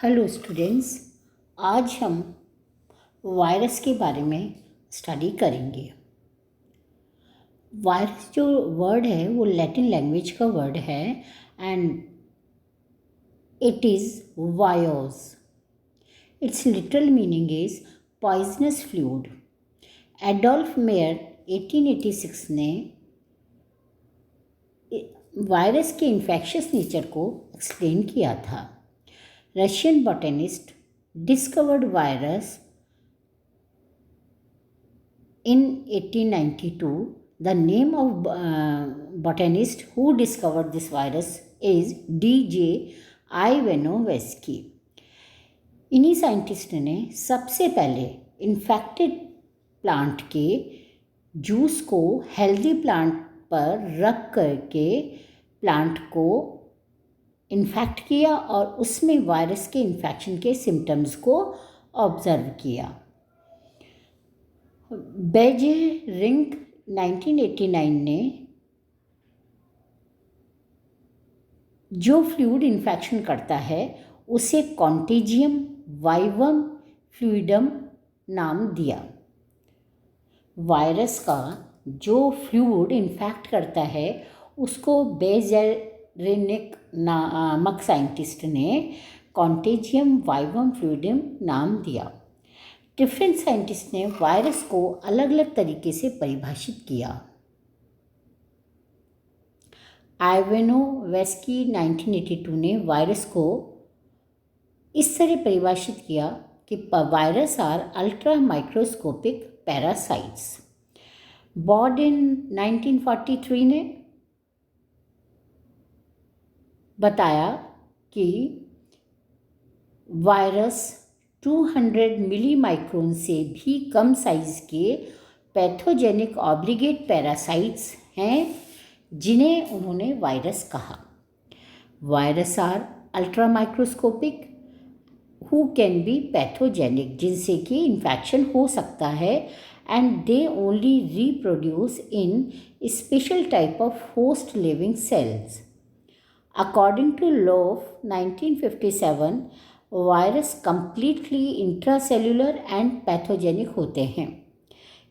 Hello students. आज हम virus के बारे में स्टडी करेंगे। वायरस जो वर्ड है वो लैटिन लैंग्वेज का वर्ड है and it is bios. It's literal meaning is poisonous fluid. Adolf mayor 1886 ने वायरस के इन्फेक्शियस नेचर को एक्सप्लेन किया था। Russian botanist discovered virus in 1892. The name of botanist who discovered this virus is D.J. Ivanovsky. इन्हीं scientist ने सबसे पहले infected plant के जूस को हेल्दी प्लांट पर रख करके प्लांट को इन्फेक्ट किया और उसमें वायरस के इन्फेक्शन के सिम्टम्स को ऑब्जर्व किया। बेजेरिंग 1989 ने जो फ्लूइड इन्फेक्शन करता है उसे कॉन्टेजियम वाइवम फ्लूइडम नाम दिया। वायरस का जो फ्लूइड इन्फेक्ट करता है उसको बेजेरिनिक नामक साइंटिस्ट ने कॉन्टेजियम वाइवम फ्लूइडम नाम दिया। डिफरेंट साइंटिस्ट ने वायरस को अलग अलग तरीके से परिभाषित किया। आइवानोव्स्की 1982 ने वायरस को इस तरह परिभाषित किया कि virus are ultra microscopic parasites. Bawden 1943 ने बताया कि वायरस 200 मिली माइक्रोन से भी कम साइज के पैथोजेनिक ऑब्लिगेट पैरासाइट्स हैं जिन्हें उन्होंने वायरस कहा। Virus are ultra microscopic who can be pathogenic, जिनसे कि इन्फेक्शन हो सकता है and they only reproduce in special type of host living cells. According to Loaf 1957, virus completely intracellular and pathogenic होते हैं।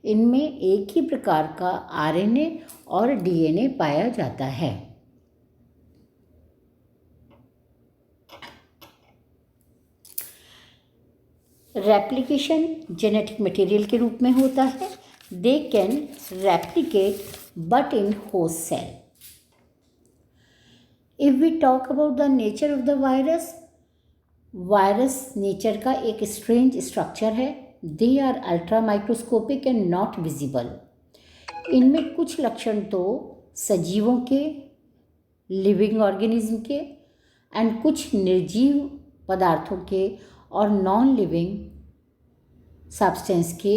इनमें एक ही प्रकार का RNA और DNA पाया जाता है। रेप्लिकेशन जेनेटिक मटेरियल के रूप में होता है। They can replicate but in host cell. If we talk about the nature of the virus, virus nature का एक स्ट्रेंज स्ट्रक्चर है। They are ultra microscopic and not visible. इनमें कुछ लक्षण तो सजीवों के, लिविंग ऑर्गेनिज्म के एंड कुछ निर्जीव पदार्थों के और नॉन लिविंग सब्सटेंस के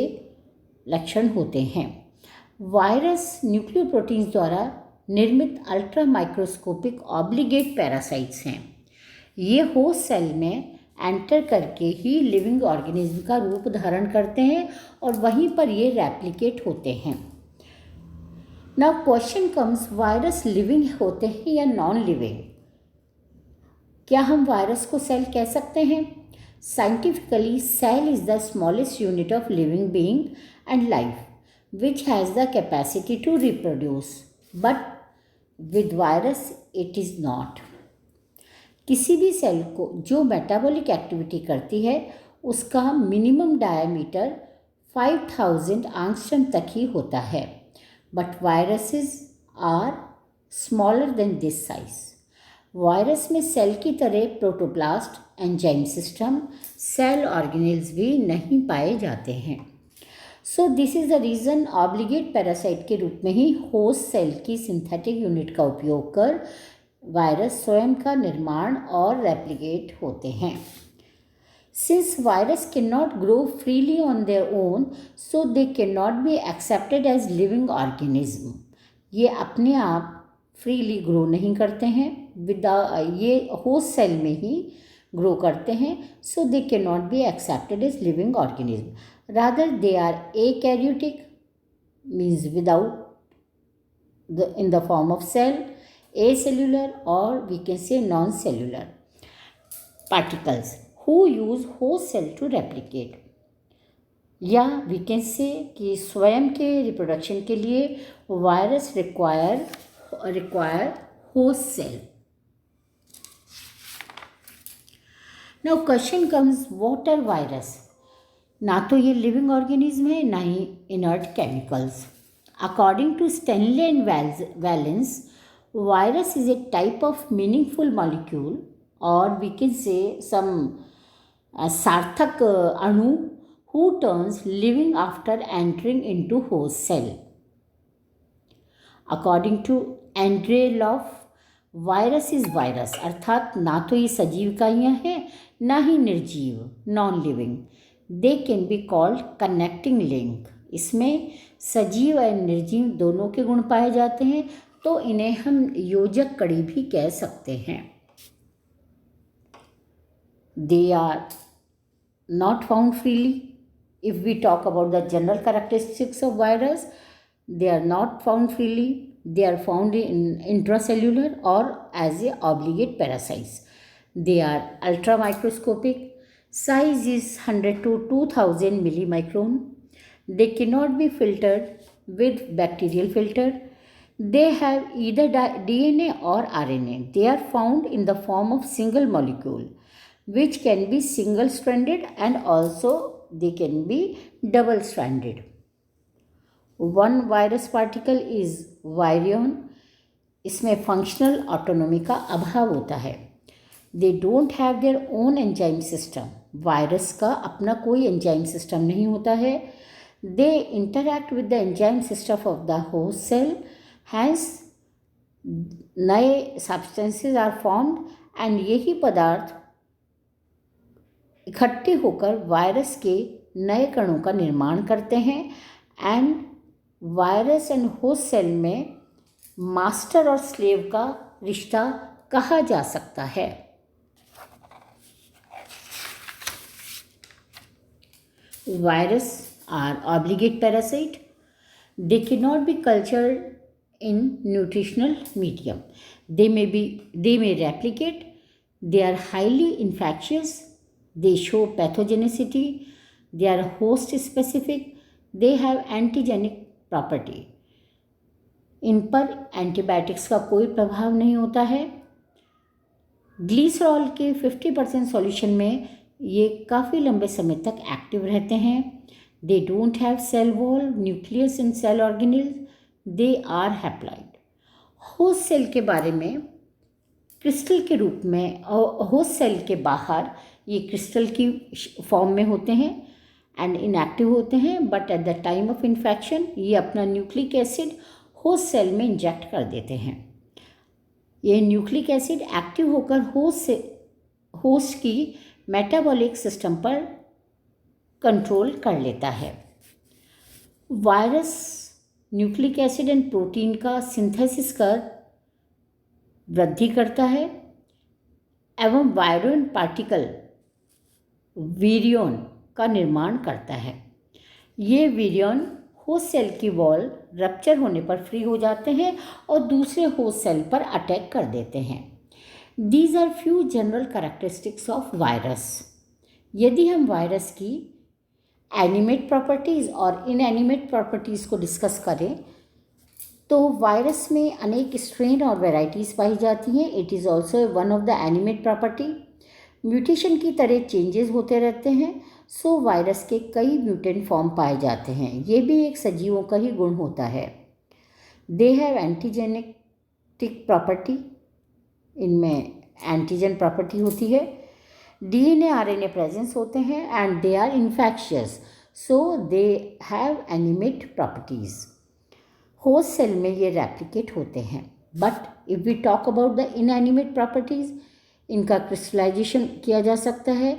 लक्षण होते हैं। वायरस न्यूक्लियोप्रोटीन्स द्वारा निर्मित अल्ट्रा माइक्रोस्कोपिक ऑब्लिगेट पैरासाइट्स हैं। ये होस्ट सेल में एंटर करके ही लिविंग ऑर्गेनिज्म का रूप धारण करते हैं और वहीं पर ये रेप्लिकेट होते हैं। Now question comes, virus living होते हैं या नॉन लिविंग? क्या हम वायरस को सेल कह सकते हैं? Scientifically cell is the smallest unit of living being and life which has the capacity to reproduce, but with virus it is not. किसी भी सेल को जो मेटाबॉलिक एक्टिविटी करती है उसका मिनिमम डायमीटर 5000 एंगस्ट्रॉम तक ही होता है, but viruses are smaller than this size. Virus में सेल की तरह protoplast, enzyme system, cell organelles भी नहीं पाए जाते हैं। So this is the reason obligate parasite के रूप में ही होस्ट सेल की सिंथेटिक यूनिट का उपयोग कर वायरस स्वयं का निर्माण और रेप्लिकेट होते हैं। Since virus can not grow freely on their own, so they can not be accepted as living organism. ये अपने आप फ्रीली ग्रो नहीं करते हैं, ये होस्ट सेल में ही ग्रो करते हैं, so they can not be accepted as living organism. Rather, they are akaryotic, means without in the form of cell, acellular, or we can say non-cellular particles. who use host cell to replicate. या we can say कि स्वयं के reproduction के लिए virus require host cell. Now question comes, what are virus? ना तो ये living organism है, ना ही inert chemicals. According to Stanley and Valens, virus is a type of meaningful molecule, और वी कैन से सम सार्थक अणु who turns living after entering into host cell. According to Andrei Love, virus is virus, अर्थात ना तो ये सजीव इकाइयाँ हैं ना ही निर्जीव, non living. They can be called connecting link. इसमें सजीव और निर्जीव दोनों के गुण पाए जाते हैं, तो इन्हें हम योजक कड़ी भी कह सकते हैं. They are not found freely. If we talk about the general characteristics of virus, they are not found freely. They are found in intracellular or as a obligate parasites. They are ultramicroscopic. Size is 100 to 2000 millimicron. They cannot be filtered with bacterial filter. They have either DNA or RNA. They are found in the form of single molecule, which can be single-stranded and also they can be double-stranded. One virus particle is virion. इसमें functional autonomy का अभाव होता है. They don't have their own enzyme system. Virus का अपना कोई enzyme system नहीं होता है. They interact with the enzyme system of the host cell. Hence, नए substances are formed and यही पदार्थ इकट्ठे होकर वायरस के नए कणों का निर्माण करते हैं. And virus and host cell में मास्टर और स्लेव का रिश्ता कहा जा सकता है. Virus are obligate parasite. They can not be cultured in nutritional medium. They may replicate. They are highly infectious. They show pathogenicity. They are host specific. They have antigenic property. इन पर antibiotics का कोई प्रभाव नहीं होता है. Glycerol के 50% solution में ये काफ़ी लंबे समय तक एक्टिव रहते हैं. They don't have cell wall, nucleus and cell organelles. They are haploid. Host cell के बारे में, क्रिस्टल के रूप में होस्ट सेल के बाहर ये क्रिस्टल की फॉर्म में होते हैं एंड इनएक्टिव होते हैं. But at the time of infection ये अपना न्यूक्लिक एसिड होस्ट सेल में इंजेक्ट कर देते हैं. ये न्यूक्लिक एसिड एक्टिव होकर होस्ट की मेटाबॉलिक सिस्टम पर कंट्रोल कर लेता है. Virus nucleic acid and protein का सिंथेसिस कर वृद्धि करता है एवं वायरोन पार्टिकल वीरियन का निर्माण करता है. ये वीरियन होस्ट सेल की वॉल रप्चर होने पर फ्री हो जाते हैं और दूसरे होस्ट सेल पर अटैक कर देते हैं. These are few general characteristics of virus. यदि हम वायरस की एनिमेट प्रॉपर्टीज़ और इनएनिमेट प्रॉपर्टीज़ को डिस्कस करें तो वायरस में अनेक स्ट्रेन और वेराइटीज़ पाई जाती हैं. It is also one of the animate property. Mutation की तरह चेंजेस होते रहते हैं. सो वायरस के कई म्यूटेंट फॉर्म पाए जाते हैं. ये भी एक सजीवों का ही गुण होता है. They have antigenetic property. इनमें एंटीजन प्रॉपर्टी होती है. DNA RNA प्रेजेंस होते हैं and they are infectious. So they have animate properties. Host cell में ये रेप्लिकेट होते हैं. But if we talk about the inanimate properties, इनका क्रिस्टलाइजेशन किया जा सकता है.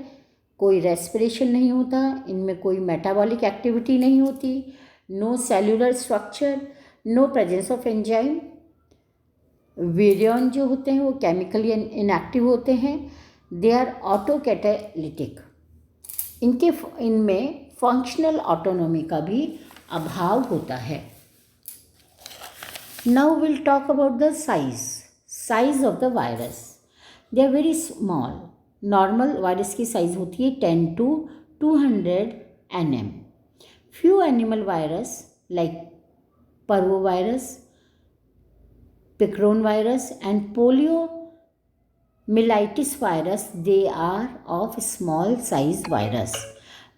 कोई रेस्पिरेशन नहीं होता. इनमें कोई मेटाबॉलिक एक्टिविटी नहीं होती. No cellular structure. No presence of enzyme. Virion जो होते हैं वो केमिकली इनएक्टिव होते हैं. They are autocatalytic. इनमें फंक्शनल ऑटोनॉमी का भी अभाव होता है. Now we'll talk about the size of the virus. They are very small. Normal virus की साइज होती है 10 to 200 nm. Few animal virus like parvovirus, picaron virus and poliomyelitis virus, they are of small size virus.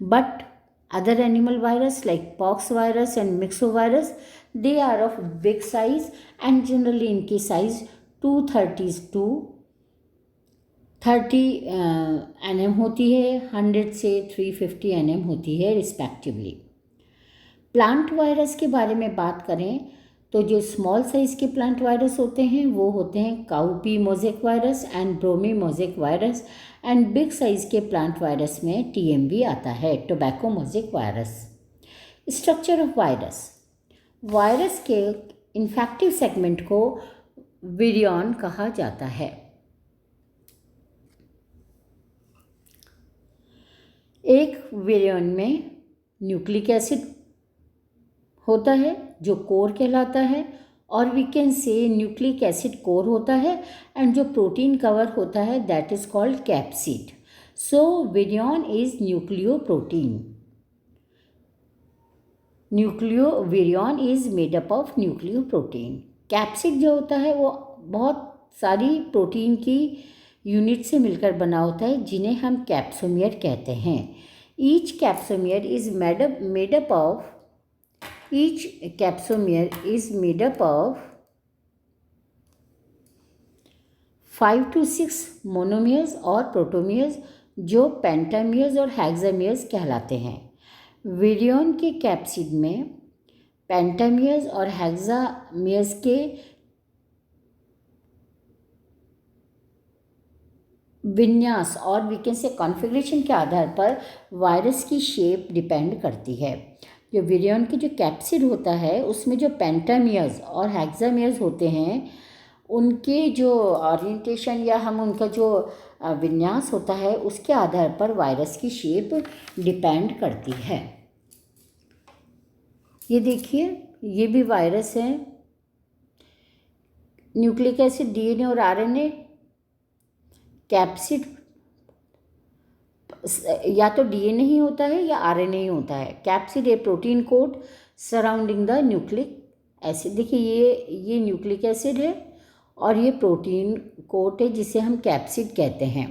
But other animal virus like pox virus and myxovirus, they are of big size and generally इनकी size 230 to 30 nm होती है, 100 से 350 nm होती है respectively. Plant virus के बारे में बात करें तो जो स्मॉल साइज के प्लांट वायरस होते हैं वो होते हैं cowpea mosaic virus and brome mosaic virus. And big size के प्लांट वायरस में टीएमवी आता है, tobacco mosaic virus. Structure of virus. Virus के इन्फेक्टिव सेगमेंट को विरियन कहा जाता है. एक विरियन में न्यूक्लिक एसिड होता है जो कोर कहलाता है, और we can say nucleic acid core होता है एंड जो प्रोटीन कवर होता है that is called capsid. So virion is nucleoprotein. Virion is made up of nucleoprotein. Capsid जो होता है वो बहुत सारी प्रोटीन की यूनिट से मिलकर बना होता है जिन्हें हम कैप्सोमियर कहते हैं. Each capsomere is made up of Each capsomere is made up of 5 to 6 monomeres और प्रोटोमियर्स जो पेंटामियर्स और हेक्सामियर्स कहलाते हैं. विरियन के कैप्सिड में पेंटामियर्स और हेक्सामियर्स के विन्यास और वी कैन से कॉन्फ़िगरेशन के आधार पर वायरस की शेप डिपेंड करती है. जो विरियन की जो कैप्सिड होता है उसमें जो पेंटामियर्स और हेक्सामियर्स होते हैं उनके जो ओरिएंटेशन या हम उनका जो विन्यास होता है उसके आधार पर वायरस की शेप डिपेंड करती है. ये देखिए ये भी वायरस है. न्यूक्लिक एसिड, डीएनए और आरएनए. कैप्सिड या तो डीएनए ही होता है या आरएनए ही होता है. Capsid a protein coat surrounding the nucleic acid. देखिए ये न्यूक्लिक एसिड है और ये प्रोटीन कोट है जिसे हम कैप्सिड कहते हैं.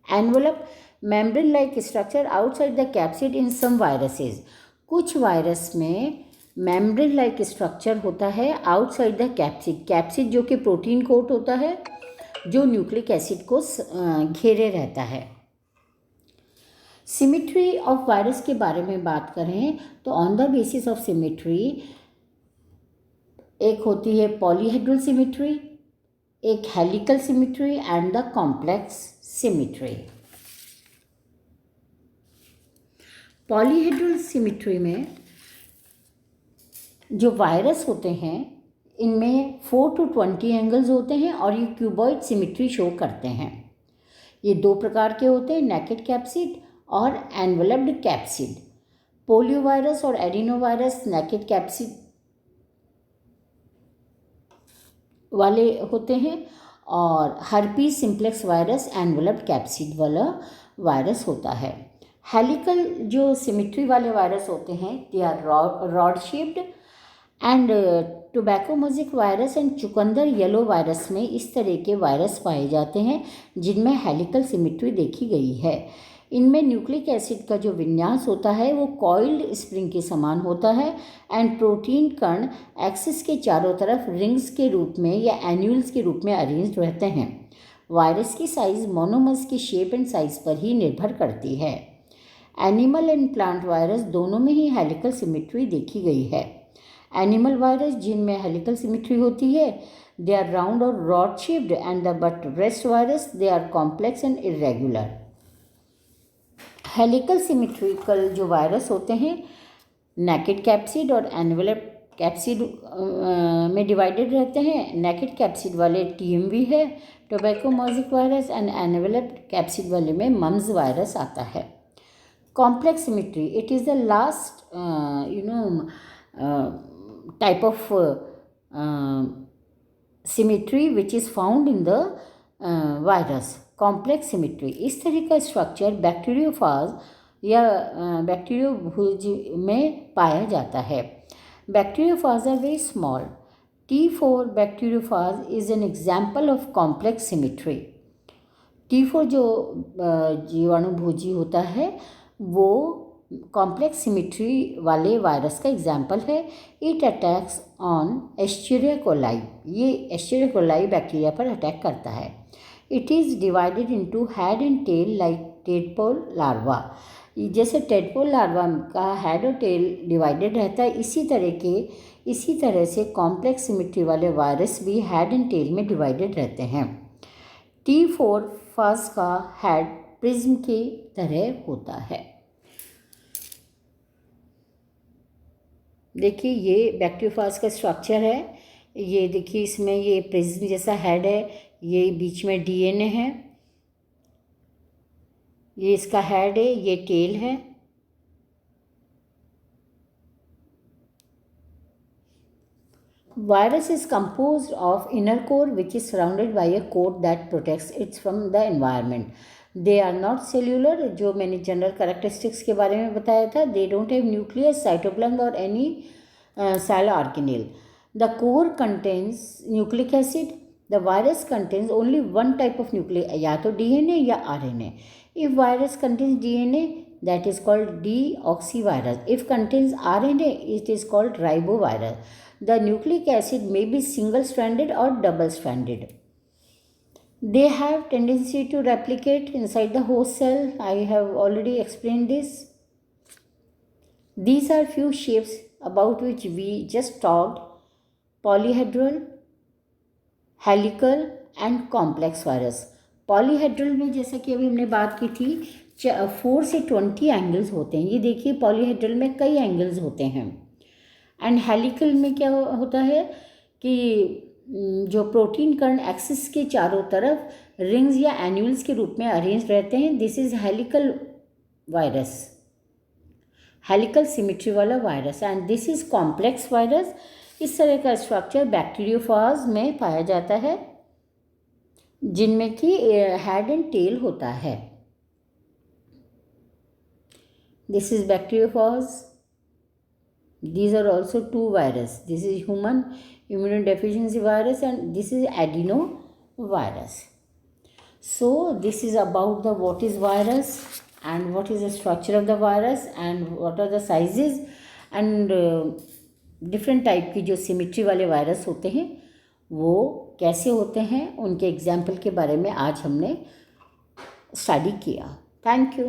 Envelope membrane like structure outside the capsid in some viruses. कुछ वायरस में मेम्ब्रेन लाइक स्ट्रक्चर होता है आउटसाइड द कैप्सिड. कैप्सिड जो कि प्रोटीन कोट होता है जो न्यूक्लिक एसिड को घेरे रहता है. सिमिट्री ऑफ वायरस के बारे में बात करें तो on the basis of symmetry एक होती है पॉलीहेड्रल सिमिट्री, एक helical symmetry and the complex symmetry. Polyhedral symmetry में जो वायरस होते हैं इनमें 4 to 20 एंगल्स होते हैं और ये क्यूबॉइड सिमिट्री शो करते हैं. ये दो प्रकार के होते हैं, नेकेड कैप्सिड और एनवलप्ड कैप्सिड. पोलियो वायरस और एडिनोवायरस नेकेड कैप्सिड वाले होते हैं और herpes simplex virus enveloped capsid वाला वायरस होता है. हेलिकल जो सिमिट्री वाले वायरस होते हैं they are rod shaped and tobacco mosaic virus and चुकंदर येलो वायरस में इस तरह के वायरस पाए जाते हैं जिनमें हेलिकल सिमिट्री देखी गई है. इनमें न्यूक्लिक एसिड का जो विन्यास होता है वो कॉइल्ड स्प्रिंग के समान होता है एंड प्रोटीन कण एक्सिस के चारों तरफ रिंग्स के रूप में या एन्यूल्स के रूप में अरेंज रहते हैं. वायरस की साइज मोनोमर्स की शेप एंड साइज पर ही निर्भर करती है. एनिमल एंड प्लांट वायरस दोनों में ही हेलिकल सिमिट्री देखी गई है. एनिमल वायरस जिनमें हेलिकल सिमिट्री होती है दे आर राउंड और rod shaped and the but rest virus they are complex and irregular. Helical symmetrical जो वायरस होते हैं नेकेड कैप्सिड और एनवलप कैप्सिड में डिवाइडेड रहते हैं. नेकेड कैप्सिड वाले टीएमवी है, tobacco mosaic virus, and envelope capsid वाले में मम्स वायरस आता है. Complex symmetry it is the last type of symmetry which is found in the virus. Complex symmetry, इस तरह का स्ट्रक्चर बैक्टीरियोफाज या बैक्टीरियोफेज में पाया जाता है। Bacteriophage are very small. T4 bacteriophage is an example of complex symmetry. T4 जो जीवाणुभोजी होता है वो कॉम्प्लेक्स सिमेट्री वाले वायरस का एग्जाम्पल है। It attacks on Escherichia coli, ये एस्चेरिया कोलाई बैक्टीरिया पर अटैक करता है। It is divided into head and tail like tadpole larva, जैसे टेडपोल लार्वा का हेड और टेल डिवाइडेड रहता है, इसी तरह से कॉम्प्लेक्स सिमेट्री वाले वायरस भी हेड एंड टेल में डिवाइडेड रहते हैं। T4 फाज का हेड प्रिज्म की तरह होता है। देखिए ये बैक्टीरियोफाज का स्ट्रक्चर है, ये देखिए इसमें ये प्रिज्म जैसा हेड है, ये बीच में DNA है, ये इसका हेड है, ये टेल है। Virus is composed of inner core which is surrounded by a coat that protects it from the environment. They are not cellular, जो मैंने जनरल कैरेक्टरिस्टिक्स के बारे में बताया था। They don't have nucleus, cytoplasm or any cell organelle. The core contains nucleic acid. The virus contains only one type of nucleic, या तो DNA या RNA. If virus contains DNA, that is called deoxyvirus. If contains RNA, it is called ribovirus. The nucleic acid may be single-stranded or double-stranded. They have tendency to replicate inside the host cell. I have already explained this. These are few shapes about which we just talked: polyhedral, helical and complex virus. Polyhedral में जैसा कि अभी हमने बात की थी 4 से 20 angles होते हैं। ये देखिए पॉलीहेड्रल में कई एंगल्स होते हैं। एंड हेलिकल में क्या होता है कि जो प्रोटीन कण एक्सिस के चारों तरफ रिंग्स या एन्यूल्स के रूप में अरेंज रहते हैं। This is helical virus, helical symmetry वाला virus. And this is complex virus. इस तरह का स्ट्रक्चर बैक्टीरियोफाज में पाया जाता है जिनमें कि हेड एंड टेल होता है। This is bacteriophage. These are also two viruses. This is human immunodeficiency virus and this is adenovirus. So this is about the what is virus and what is the structure of the virus and what are the sizes and different type की जो symmetry वाले virus होते हैं वो कैसे होते हैं, उनके एग्जाम्पल के बारे में आज हमने स्टडी किया। Thank you.